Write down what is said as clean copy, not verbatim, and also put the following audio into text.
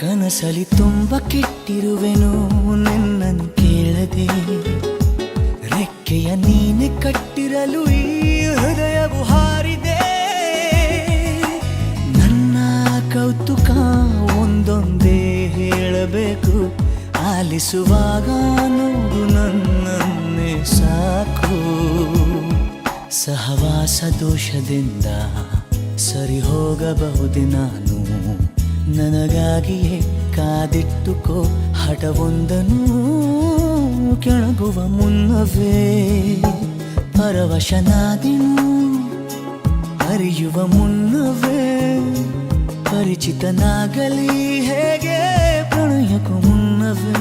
ಕನಸಲಿ ತುಂಬ ಕೆಟ್ಟಿರುವೆನು ನಿನ್ನನ್ನು ಕೇಳದೆ, ರೆಕ್ಕೆಯ ನೀನೆ ಕಟ್ಟಿರಲು ಈ ಹೃದಯವು ಹಾರಿದೆ. ನನ್ನ ಕೌತುಕ ಒಂದೊಂದೇ ಹೇಳಬೇಕು, ಆಲಿಸುವಾಗ ನೋಡು ನನ್ನನ್ನೇ ಸಾಕು. ಸಹವಾಸ ದೋಷದಿಂದ ಸರಿ ಹೋಗಬಹುದೇ ನಾನು, ನನಗಾಗಿಯೇ ಕಾದಿಟ್ಟುಕೋ ಹಠವೊಂದನು. ಕೆಳಗುವ ಮುನ್ನವೇ ಪರವಶನಾದೆನು, ಅರಿಯುವ ಮುನ್ನವೇ ಪರಿಚಿತನಾಗಲಿ ಹೇಗೆ ಪ್ರಣಯಕ್ಕೂ ಮುನ್ನವೇ.